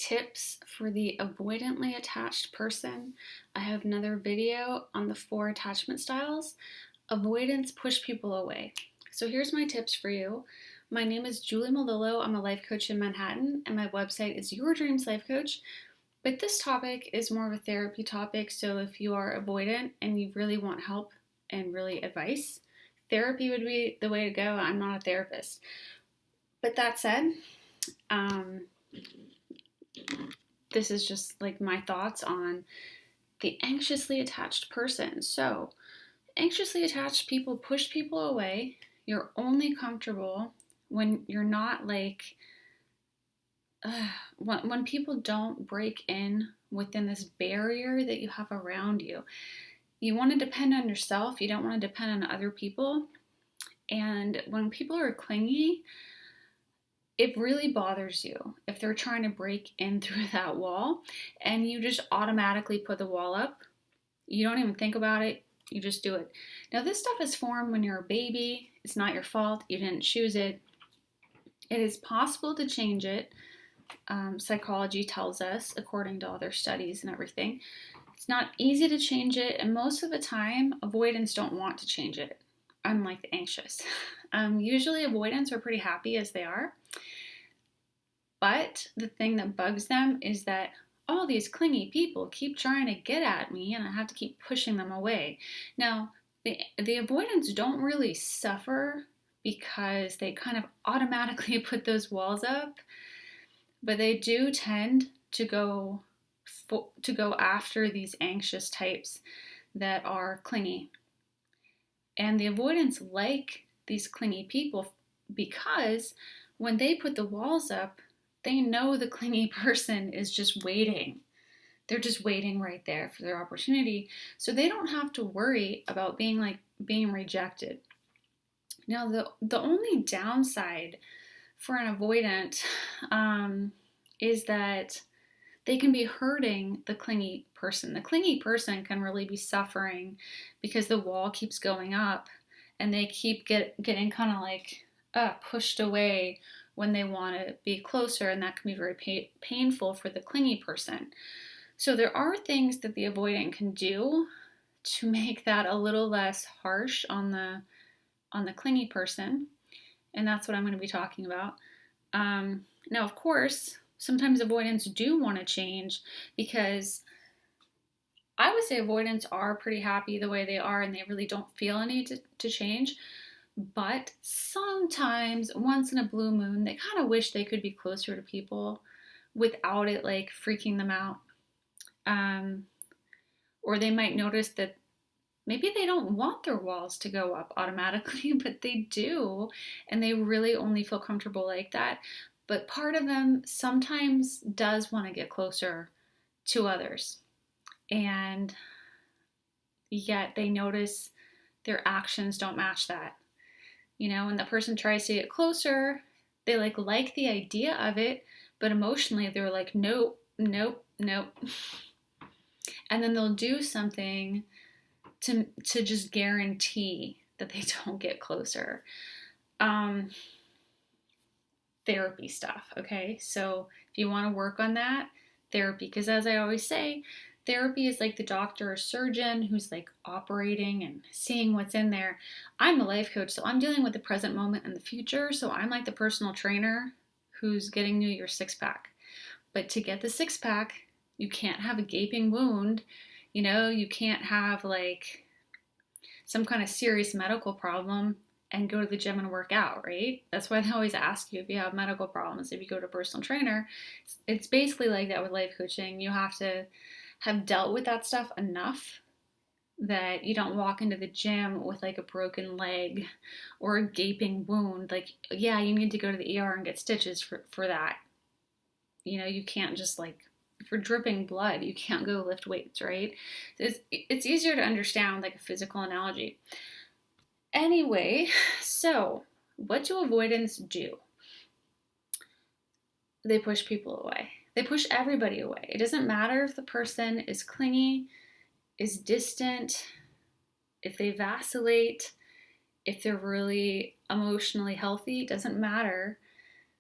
tips for the avoidantly attached person. I have another video on the 4 attachment styles. Avoidance push people away. So here's my tips for you. My name is Julie Malillo. I'm a life coach in Manhattan, and my website is Your Dreams Life Coach. But this topic is more of a therapy topic, so if you are avoidant and you really want help and really advice, therapy would be the way to go. I'm not a therapist. But that said, this is just like my thoughts on the anxiously attached person. So, anxiously attached people push people away. You're only comfortable when you're not like, when people don't break in within this barrier that you have around you. You want to depend on yourself, you don't want to depend on other people. And when people are clingy, it really bothers you if they're trying to break in through that wall and you just automatically put the wall up. You don't even think about it, you just do it. Now, this stuff is formed when you're a baby. It's not your fault, you didn't choose it. It is possible to change it. Psychology tells us, according to all their studies and everything. It's not easy to change it, and most of the time, avoidants don't want to change it, unlike the anxious. Usually, avoidants are pretty happy as they are. But the thing that bugs them is that all these clingy people keep trying to get at me and I have to keep pushing them away. Now, the avoidants don't really suffer because they kind of automatically put those walls up, but they do tend to go after these anxious types that are clingy. And the avoidants like these clingy people because when they put the walls up, they know the clingy person is just waiting. They're just waiting right there for their opportunity. So they don't have to worry about being rejected. Now, the only downside for an avoidant is that they can be hurting the clingy person. The clingy person can really be suffering because the wall keeps going up and they keep getting kind of like pushed away when they want to be closer, and that can be very painful for the clingy person. So there are things that the avoidant can do to make that a little less harsh on the clingy person, and that's what I'm going to be talking about. Now, of course, sometimes avoidants do want to change because I would say avoidants are pretty happy the way they are and they really don't feel a need to change. But sometimes, once in a blue moon, they kind of wish they could be closer to people without it like freaking them out. Or they might notice that maybe they don't want their walls to go up automatically, but they do, and they really only feel comfortable like that. But part of them sometimes does want to get closer to others, and yet they notice their actions don't match that. You know, when the person tries to get closer, they like the idea of it, but emotionally they're like, nope, nope, nope. And then they'll do something to just guarantee that they don't get closer. Therapy stuff, okay? So if you want to work on that, therapy, because as I always say, therapy is like the doctor or surgeon who's like operating and seeing what's in there. I'm a life coach, so I'm dealing with the present moment and the future. So I'm like the personal trainer who's getting you your 6-pack. But to get the 6-pack, you can't have a gaping wound. You know, you can't have like some kind of serious medical problem and go to the gym and work out, right? That's why they always ask you if you have medical problems, if you go to a personal trainer. It's basically like that with life coaching. You have to have dealt with that stuff enough that you don't walk into the gym with like a broken leg or a gaping wound. Like, yeah, you need to go to the ER and get stitches for that. You know, you can't just like, if you're dripping blood, you can't go lift weights, right? It's easier to understand like a physical analogy. Anyway, so what do avoidants do? They push people away. They push everybody away. It doesn't matter if the person is clingy, is distant, if they vacillate, if they're really emotionally healthy, it doesn't matter.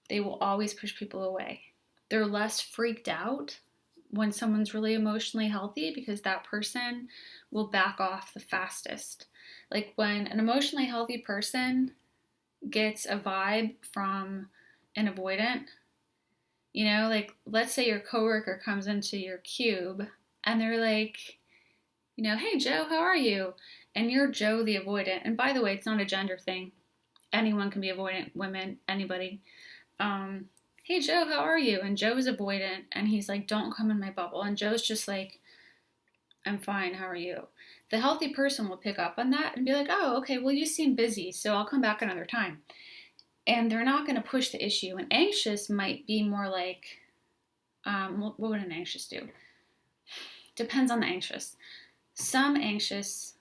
They will always push people away. they're less freaked out when someone's really emotionally healthy because that person will back off the fastest. Like when an emotionally healthy person gets a vibe from an avoidant, like let's say your coworker comes into your cube and they're like, hey Joe, how are you? And you're Joe the avoidant. And by the way, it's not a gender thing. Anyone can be avoidant, women, anybody. Hey Joe, how are you? And Joe's avoidant and he's like, don't come in my bubble. And Joe's just like, I'm fine, how are you? The healthy person will pick up on that and be like, oh, okay, well, you seem busy, so I'll come back another time. And they're not going to push the issue. And anxious might be more like, what would an anxious do? Depends on the anxious. Some anxious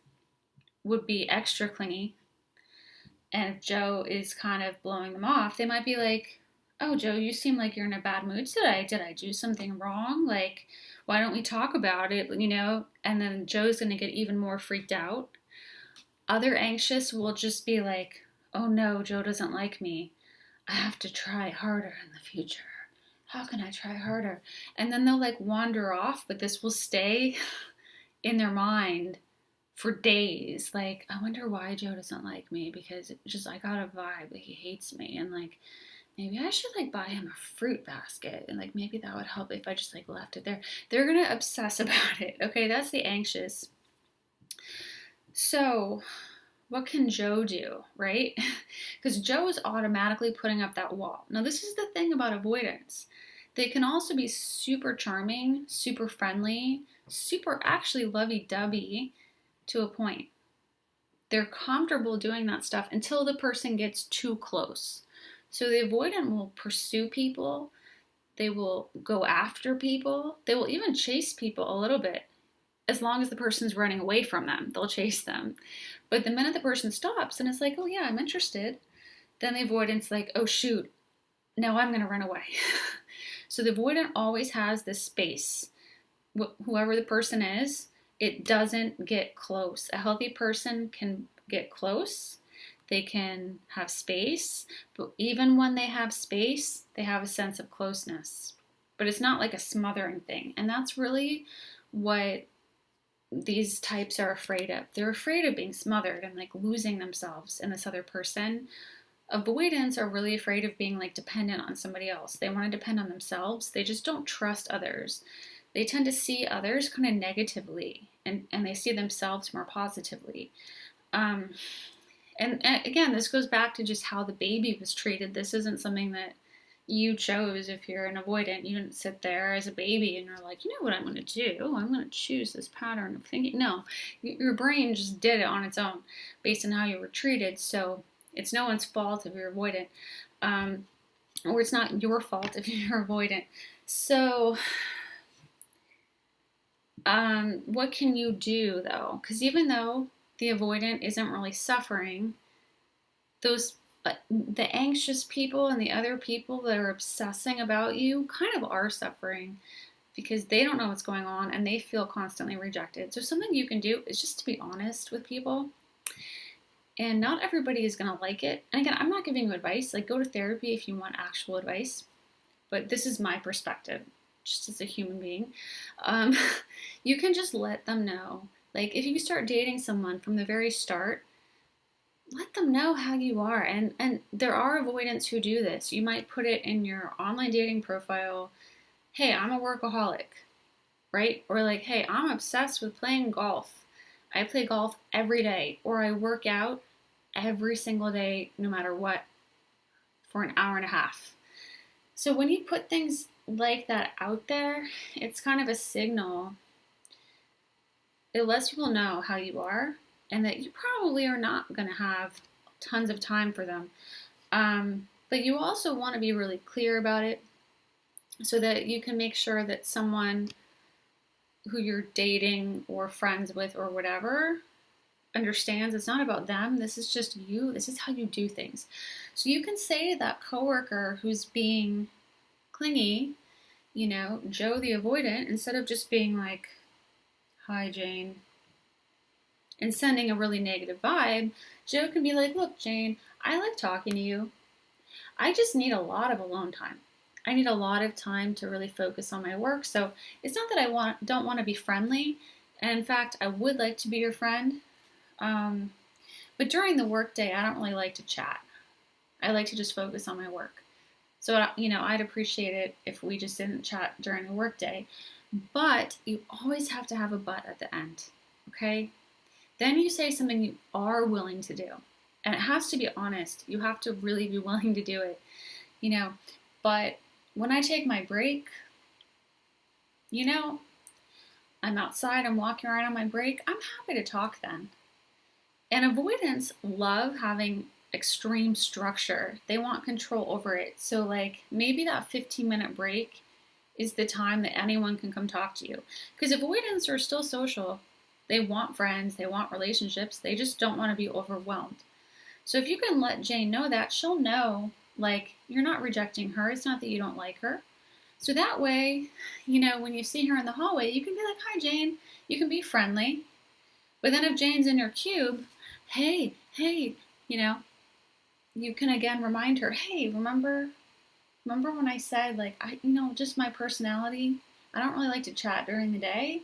would be extra clingy. And if Joe is kind of blowing them off, they might be like, oh, Joe, you seem like you're in a bad mood today. Did I do something wrong? Like, why don't we talk about it? And then Joe's going to get even more freaked out. Other anxious will just be like, oh no, Joe doesn't like me. I have to try harder in the future. How can I try harder? And then they'll like wander off, but this will stay in their mind for days. Like, I wonder why Joe doesn't like me because it just, I got a vibe that he hates me. And like, maybe I should like buy him a fruit basket and like maybe that would help if I just like left it there. They're gonna obsess about it. Okay, that's the anxious. So what can Joe do, right? Because Joe is automatically putting up that wall. Now this is the thing about avoidance. They can also be super charming, super friendly, super actually lovey-dovey to a point. They're comfortable doing that stuff until the person gets too close. So the avoidant will pursue people, they will go after people, they will even chase people a little bit. As long as the person's running away from them, they'll chase them. But the minute the person stops and it's like, oh yeah, I'm interested, then the avoidant's like, oh shoot, no, I'm gonna run away. So the avoidant always has this space. Whoever the person is, it doesn't get close. A healthy person can get close. They can have space, but even when they have space, they have a sense of closeness. But it's not like a smothering thing. And that's really what these types are afraid of. They're afraid of being smothered and like losing themselves in this other person. Avoidants are really afraid of being like dependent on somebody else. They want to depend on themselves. They just don't trust others. They tend to see others kind of negatively and they see themselves more positively. And again, this goes back to just how the baby was treated. This isn't something that you chose if you're an avoidant. You didn't sit there as a baby and you're like, you know what I'm going to do? I'm going to choose this pattern of thinking. No, your brain just did it on its own based on how you were treated. So it's no one's fault if you're avoidant. Or it's not your fault if you're avoidant. So what can you do though? Because even though the avoidant isn't really suffering, the anxious people and the other people that are obsessing about you kind of are suffering because they don't know what's going on and they feel constantly rejected. So something you can do is just to be honest with people. And not everybody is going to like it. And again, I'm not giving you advice. Like, go to therapy if you want actual advice. But this is my perspective, just as a human being. You can just let them know. Like, if you start dating someone from the very start, let them know how you are. And there are avoidants who do this. You might put it in your online dating profile. Hey, I'm a workaholic, right? Or like, hey, I'm obsessed with playing golf. I play golf every day, or I work out every single day, no matter what, for an hour and a half. So when you put things like that out there, it's kind of a signal. It lets people know how you are and that you probably are not going to have tons of time for them. But you also want to be really clear about it so that you can make sure that someone who you're dating or friends with or whatever understands it's not about them. This is just you. This is how you do things. So you can say to that coworker who's being clingy, Joe the avoidant, instead of just being like, hi, Jane, and sending a really negative vibe, Joe can be like, look, Jane, I like talking to you. I just need a lot of alone time. I need a lot of time to really focus on my work. So it's not that don't want to be friendly. And in fact, I would like to be your friend. Um, but during the workday, I don't really like to chat. I like to just focus on my work. So, I'd appreciate it if we just didn't chat during the workday. But you always have to have a but at the end, okay? Then you say something you are willing to do. And it has to be honest. You have to really be willing to do it, you know. But when I take my break, you know, I'm outside, I'm walking around on my break, I'm happy to talk then. And avoidants love having extreme structure. They want control over it. So, like, maybe that 15-minute break is the time that anyone can come talk to you. Because avoidants are still social. They want friends, they want relationships, they just don't want to be overwhelmed. So, if you can let Jane know that, she'll know, like, you're not rejecting her. It's not that you don't like her. So that way, when you see her in the hallway, you can be like, "Hi, Jane." You can be friendly. But then if Jane's in your cube, "Hey, hey," you know, you can again remind her, "Hey, remember when I said, like, just my personality, I don't really like to chat during the day,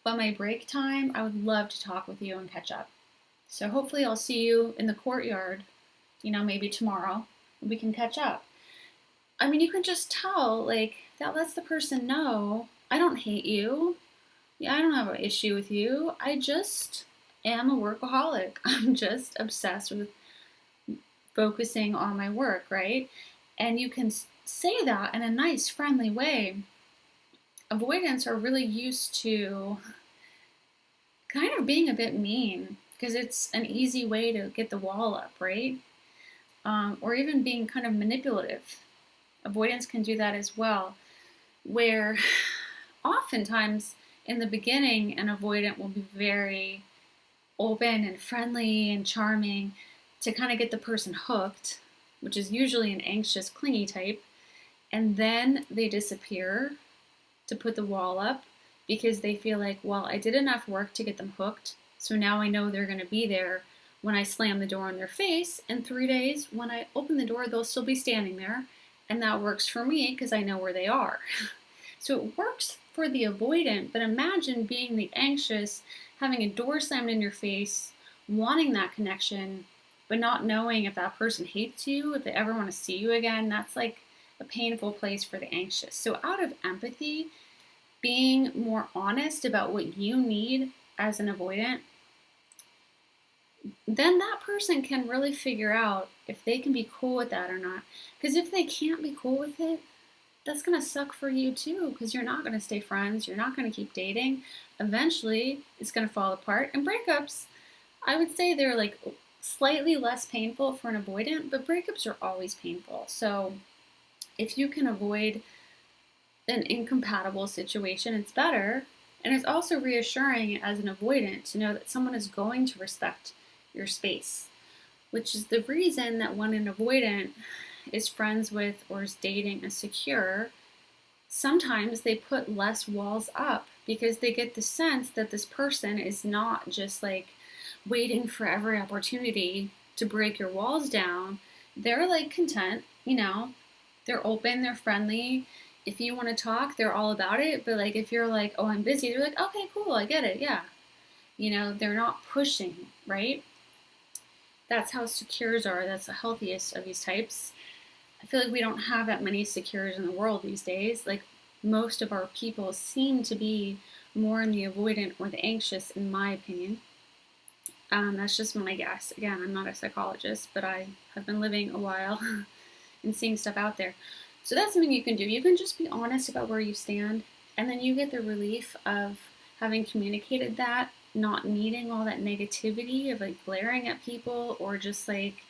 but my break time, I would love to talk with you and catch up. So hopefully I'll see you in the courtyard, maybe tomorrow, and we can catch up." I mean, you can just tell, like, that lets the person know, I don't hate you. Yeah, I don't have an issue with you. I just am a workaholic. I'm just obsessed with focusing on my work, right? And you can say that in a nice, friendly way. Avoidants are really used to kind of being a bit mean because it's an easy way to get the wall up, right? Or even being kind of manipulative. Avoidance can do that as well, where oftentimes in the beginning, an avoidant will be very open and friendly and charming to kind of get the person hooked, which is usually an anxious, clingy type, and then they disappear to put the wall up because they feel like, well, I did enough work to get them hooked, so now I know they're going to be there when I slam the door in their face. In 3 days, when I open the door, they'll still be standing there, and that works for me because I know where they are. So it works for the avoidant, but imagine being the anxious, having a door slammed in your face, wanting that connection, but not knowing if that person hates you, if they ever want to see you again. That's like a painful place for the anxious. So out of empathy, being more honest about what you need as an avoidant, then that person can really figure out if they can be cool with that or not. Because if they can't be cool with it, that's going to suck for you too, because you're not going to stay friends. You're not going to keep dating. Eventually, it's going to fall apart. And breakups, I would say they're like slightly less painful for an avoidant, but breakups are always painful. So if you can avoid an incompatible situation, it's better. And it's also reassuring as an avoidant to know that someone is going to respect your space, which is the reason that when an avoidant is friends with or is dating a secure, sometimes they put less walls up because they get the sense that this person is not just like waiting for every opportunity to break your walls down. They're like content, they're open, they're friendly. If you want to talk, they're all about it. But like if you're like, "Oh, I'm busy," they're like, "Okay, cool, I get it, yeah." They're not pushing, right? That's how secures are. That's the healthiest of these types. I feel like we don't have that many secures in the world these days. Like most of our people seem to be more in the avoidant or the anxious, in my opinion. That's just my guess. Again, I'm not a psychologist, but I have been living a while and seeing stuff out there. So that's something you can do. You can just be honest about where you stand, and then you get the relief of having communicated that, not needing all that negativity of like glaring at people or just like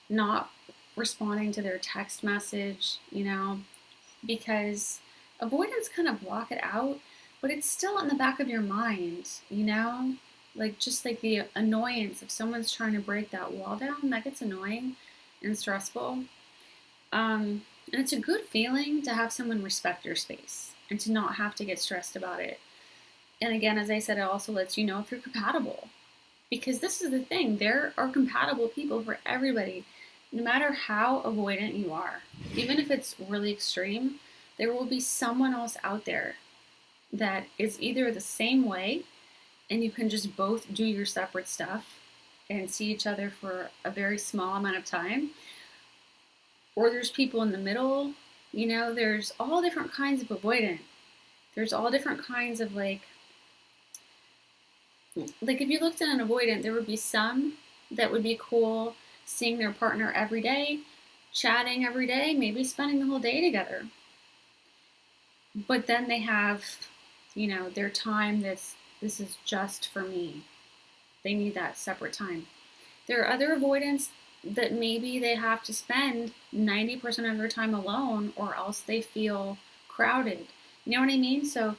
not responding to their text message, because avoidance kind of block it out, but it's still in the back of your mind, like just like the annoyance if someone's trying to break that wall down, that gets annoying and stressful. And it's a good feeling to have someone respect your space and to not have to get stressed about it. And again, as I said, it also lets you know if you're compatible. Because this is the thing, there are compatible people for everybody. no matter how avoidant you are, even if it's really extreme, there will be someone else out there that is either the same way and you can just both do your separate stuff and see each other for a very small amount of time, or there's people in the middle. There's all different kinds of avoidant. There's all different kinds of like if you looked at an avoidant, there would be some that would be cool seeing their partner every day, chatting every day, maybe spending the whole day together. But then they have, their time this is just for me. They need that separate time. There are other avoidants that maybe they have to spend 90% of their time alone or else they feel crowded. You know what I mean? So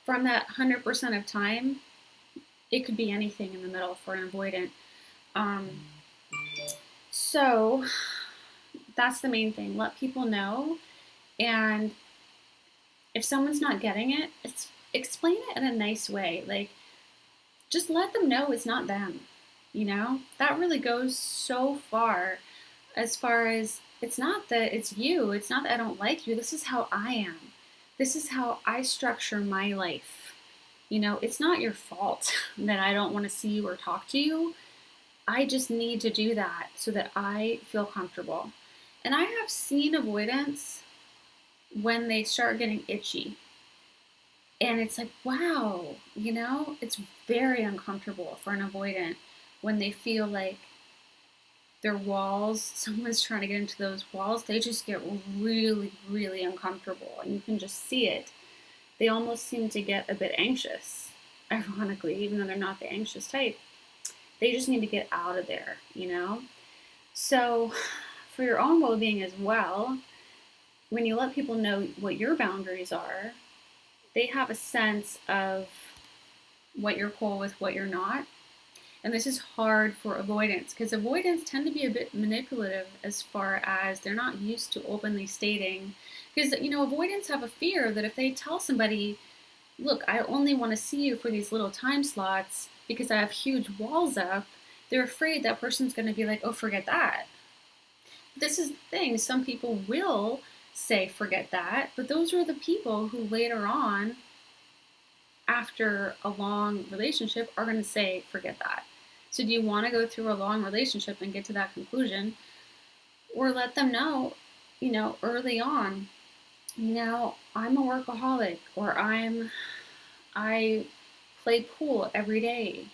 from that 100% of time, it could be anything in the middle for an avoidant. So that's the main thing. Let people know. And if someone's not getting it, explain it in a nice way. Like, just let them know it's not them. That really goes so far as it's not that it's you. It's not that I don't like you. This is how I am. This is how I structure my life. It's not your fault that I don't want to see you or talk to you. I just need to do that so that I feel comfortable. And I have seen avoidance when they start getting itchy. And it's like, wow, it's very uncomfortable for an avoidant when they feel like their walls, someone's trying to get into those walls, they just get really, really uncomfortable. And you can just see it. They almost seem to get a bit anxious, ironically, even though they're not the anxious type. They just need to get out of there. So for your own well-being as well, when you let people know what your boundaries are, they have a sense of what you're cool with, what you're not. And this is hard for avoidants because avoidants tend to be a bit manipulative as far as they're not used to openly stating. Because, avoidants have a fear that if they tell somebody, look, I only want to see you for these little time slots because I have huge walls up, they're afraid that person's going to be like, oh, forget that. This is the thing. Some people will say, forget that. But those are the people who later on, after a long relationship, are going to say, forget that. So do you want to go through a long relationship and get to that conclusion? Or let them know, early on, I'm a workaholic, or I play pool every day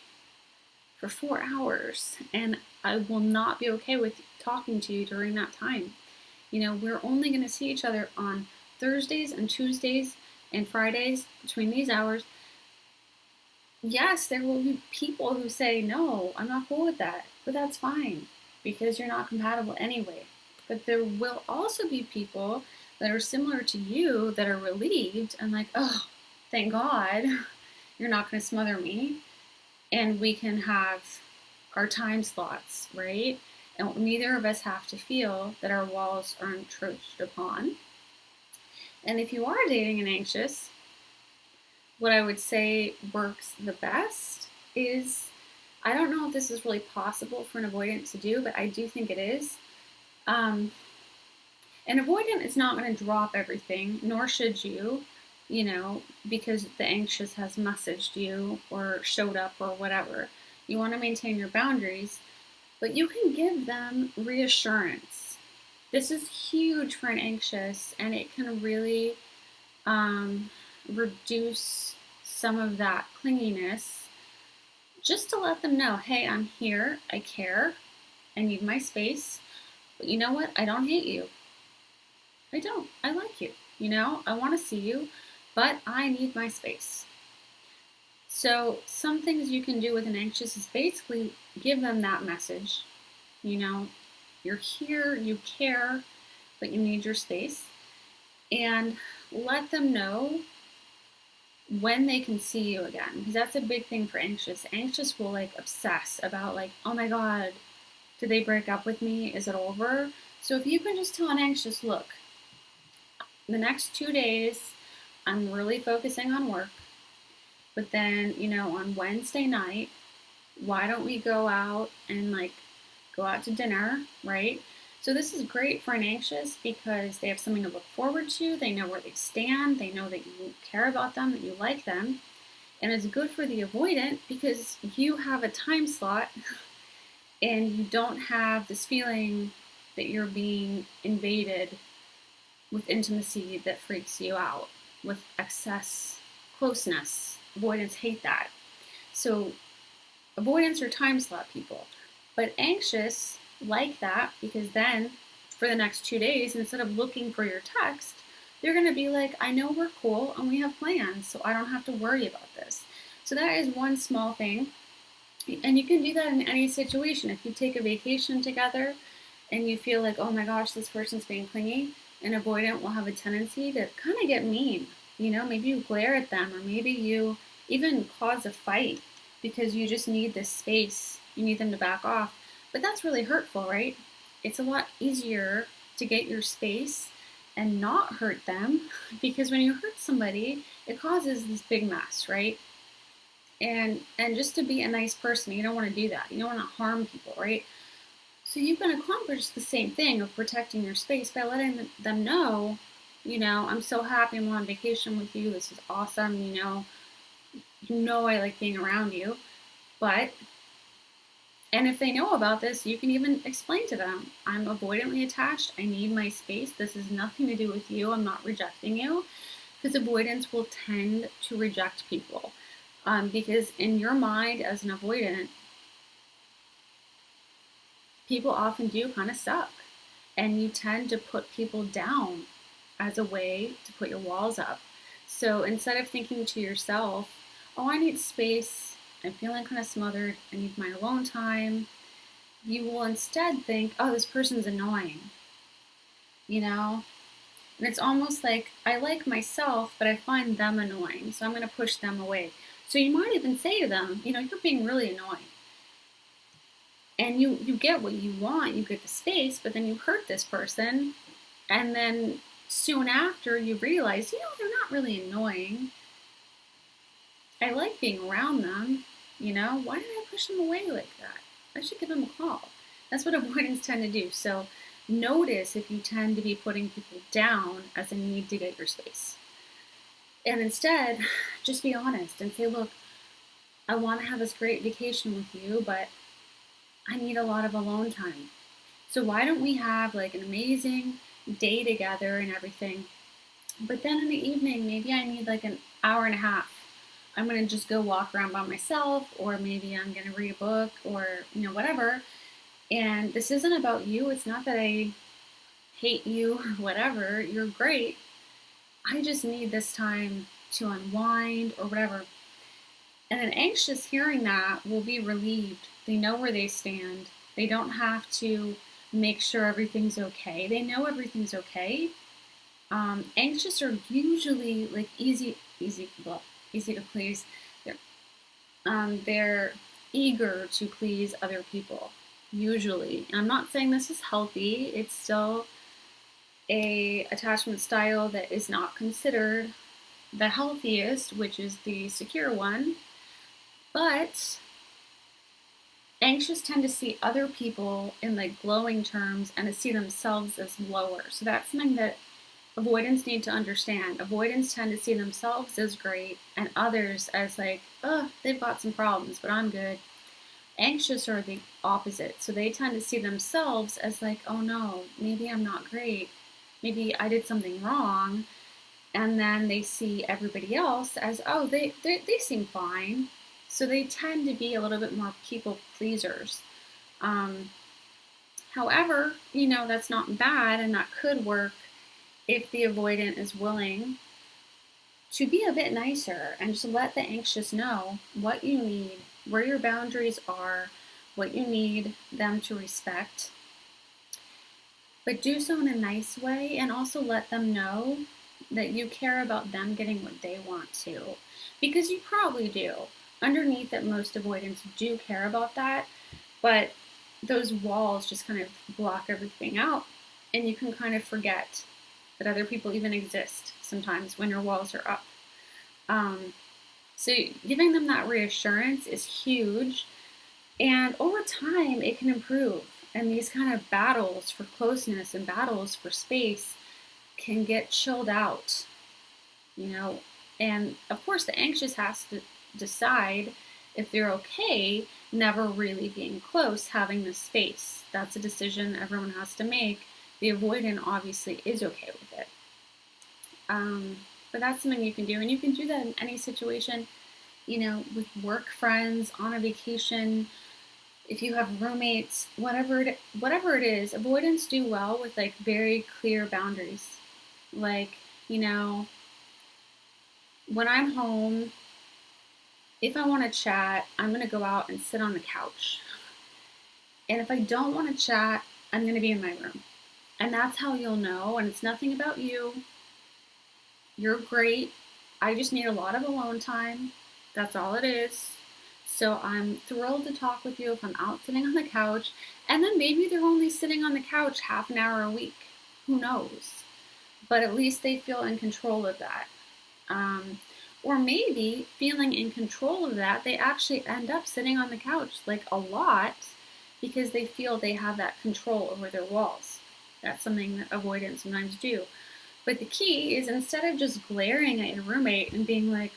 for 4 hours, and I will not be okay with talking to you during that time. We're only going to see each other on Thursdays and Tuesdays and Fridays between these hours. Yes, there will be people who say, no, I'm not cool with that, but that's fine because you're not compatible anyway. But there will also be people that are similar to you that are relieved and like, oh, thank God you're not going to smother me. And we can have our time slots, right? And neither of us have to feel that our walls are encroached upon. And if you are dating an anxious, what I would say works the best is, I don't know if this is really possible for an avoidant to do, but I do think it is. An avoidant is not going to drop everything, nor should you, because the anxious has messaged you or showed up or whatever. You want to maintain your boundaries, but you can give them reassurance. This is huge for an anxious, and it can really reduce some of that clinginess, just to let them know, hey, I'm here, I care, I need my space, but you know what? I don't hate you. I don't. I like you. I want to see you, but I need my space. So some things you can do with an anxious is basically give them that message. You're here, you care, but you need your space. And let them know when they can see you again, because that's a big thing for anxious. Anxious will obsess about oh my God, did they break up with me? Is it over? So if you can just tell an anxious, look, the next 2 days, I'm really focusing on work, but then, on Wednesday night, why don't we go out and go out to dinner, right? So this is great for an anxious because they have something to look forward to. They know where they stand. They know that you care about them, that you like them. And it's good for the avoidant because you have a time slot and you don't have this feeling that you're being invaded with intimacy that freaks you out, with excess closeness. Avoidants hate that. So avoidants are time slot people. But anxious like that because then for the next 2 days, instead of looking for your text, they're going to be like, I know we're cool and we have plans, so I don't have to worry about this. So that is one small thing. And you can do that in any situation. If you take a vacation together and you feel like, oh my gosh, this person's being clingy, an avoidant will have a tendency to kind of get mean. Maybe you glare at them, or maybe you even cause a fight because you just need this space. You need them to back off. But that's really hurtful, right? It's a lot easier to get your space and not hurt them because when you hurt somebody, it causes this big mess, right? And just to be a nice person, you don't want to do that. You don't want to harm people, right? So you can accomplish the same thing of protecting your space by letting them know, I'm so happy I'm on vacation with you. This is awesome. I like being around you. But, and if they know about this, you can even explain to them, I'm avoidantly attached. I need my space. This has nothing to do with you. I'm not rejecting you. Because avoidance will tend to reject people. Because in your mind as an avoidant, people often do kind of suck. And you tend to put people down as a way to put your walls up. So instead of thinking to yourself, oh, I need space, I'm feeling kind of smothered, I need my alone time, you will instead think, oh, this person's annoying. And it's almost like I like myself, but I find them annoying, so I'm going to push them away. So you might even say to them, you're being really annoying. And you get what you want, you get the space, but then you hurt this person. And then soon after you realize, they're not really annoying. I like being around them. Why did I push them away like that? I should give them a call. That's what avoidants tend to do. So notice if you tend to be putting people down as a need to get your space. And instead, just be honest and say, look, I want to have this great vacation with you, but I need a lot of alone time. So why don't we have like an amazing day together and everything? But then in the evening, maybe I need like an hour and a half. I'm going to just go walk around by myself, or maybe I'm going to read a book, or, whatever. And this isn't about you. It's not that I hate you or whatever. You're great. I just need this time to unwind or whatever. And an anxious hearing that will be relieved. They know where they stand. They don't have to make sure everything's okay. They know everything's okay. Anxious are usually like easy to please. They're eager to please other people, usually. And I'm not saying this is healthy. It's still a attachment style that is not considered the healthiest, which is the secure one. But anxious tend to see other people in like glowing terms and to see themselves as lower. So that's something that avoidants need to understand. Avoidants tend to see themselves as great and others as like, oh, they've got some problems, but I'm good. Anxious are the opposite. So they tend to see themselves as like, oh no, maybe I'm not great. Maybe I did something wrong. And then they see everybody else as, oh, they seem fine. So they tend to be a little bit more people pleasers. However, that's not bad, and that could work if the avoidant is willing to be a bit nicer and just let the anxious know what you need, where your boundaries are, what you need them to respect. But do so in a nice way, and also let them know that you care about them getting what they want to. Because you probably do. Underneath it, most avoidants do care about that, but those walls just kind of block everything out, and you can kind of forget that other people even exist sometimes when your walls are up. So giving them that reassurance is huge, and over time it can improve. And these kind of battles for closeness and battles for space can get chilled out, you know. And of course, the anxious has to decide if they're okay never really being close, having this space. That's a decision everyone has to make. The avoidant obviously is okay with it. But that's something you can do, and you can do that in any situation, you know, with work friends, on a vacation, if you have roommates, whatever it is. Avoidants do well with like very clear boundaries. Like, you know, when I'm home, if I want to chat, I'm going to go out and sit on the couch. And if I don't want to chat, I'm going to be in my room. And that's how you'll know. And it's nothing about you. You're great. I just need a lot of alone time. That's all it is. So I'm thrilled to talk with you if I'm out sitting on the couch. And then maybe they're only sitting on the couch half an hour a week. Who knows? But at least they feel in control of that. Or maybe feeling in control of that, they actually end up sitting on the couch like a lot because they feel they have that control over their walls. That's something that avoidants sometimes do. But the key is, instead of just glaring at your roommate and being like,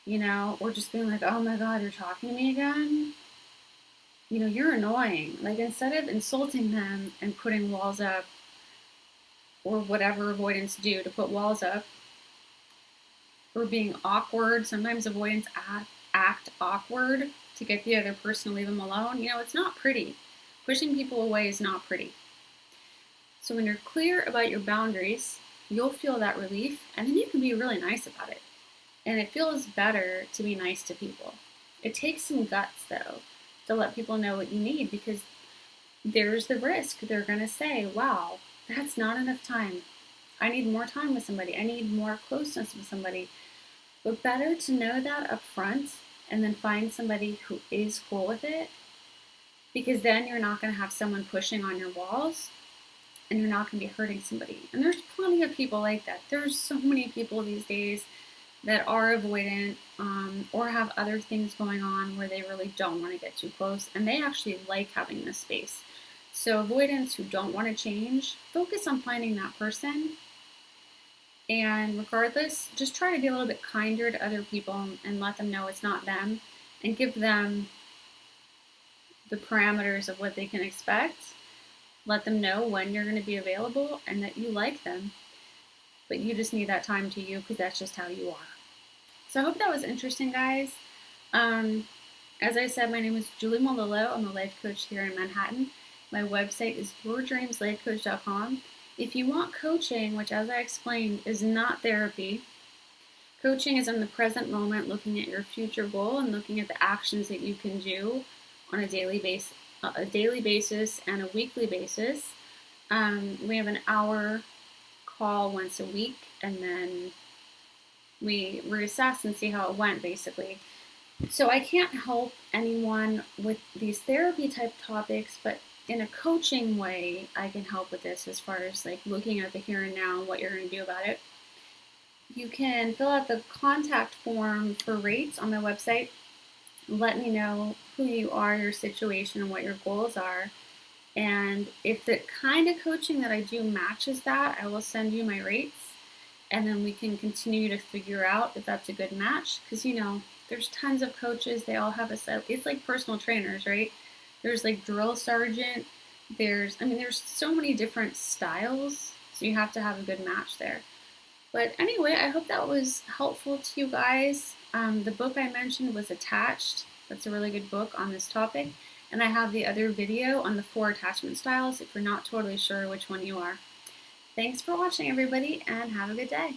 you know, or just being like, oh my God, you're talking to me again? You know, you're annoying. Like, instead of insulting them and putting walls up, or whatever avoidants do to put walls up, or being awkward, sometimes avoidants act awkward to get the other person to leave them alone. You know, it's not pretty. Pushing people away is not pretty. So when you're clear about your boundaries, you'll feel that relief, and then you can be really nice about it. And it feels better to be nice to people. It takes some guts, though, to let people know what you need, because there's the risk. They're going to say, wow, that's not enough time. I need more time with somebody. I need more closeness with somebody. But better to know that up front and then find somebody who is cool with it, because then you're not going to have someone pushing on your walls, and you're not going to be hurting somebody. And there's plenty of people like that. There's so many people these days that are avoidant, or have other things going on where they really don't want to get too close, and they actually like having this space. So avoidants who don't want to change, focus on finding that person. And regardless, just try to be a little bit kinder to other people and let them know it's not them, and give them the parameters of what they can expect. Let them know when you're going to be available and that you like them. But you just need that time to you, because that's just how you are. So I hope that was interesting, guys. As I said, my name is Julie Malillo. I'm a life coach here in Manhattan. My website is yourdreamslifecoach.com. If you want coaching, which, as I explained, is not therapy, coaching is in the present moment, looking at your future goal and looking at the actions that you can do on a daily basis and a weekly basis. We have an hour call once a week, and then we reassess and see how it went, basically. So I can't help anyone with these therapy type topics, but in a coaching way, I can help with this, as far as like looking at the here and now and what you're going to do about it. You can fill out the contact form for rates on my website. Let me know who you are, your situation, and what your goals are. And if the kind of coaching that I do matches that, I will send you my rates, and then we can continue to figure out if that's a good match. Because, you know, there's tons of coaches. They all have a set. It's like personal trainers, right? There's like drill sergeant. There's so many different styles. So you have to have a good match there. But anyway, I hope that was helpful to you guys. The book I mentioned was Attached. That's a really good book on this topic. And I have the other video on the 4 attachment styles if you're not totally sure which one you are. Thanks for watching, everybody, and have a good day.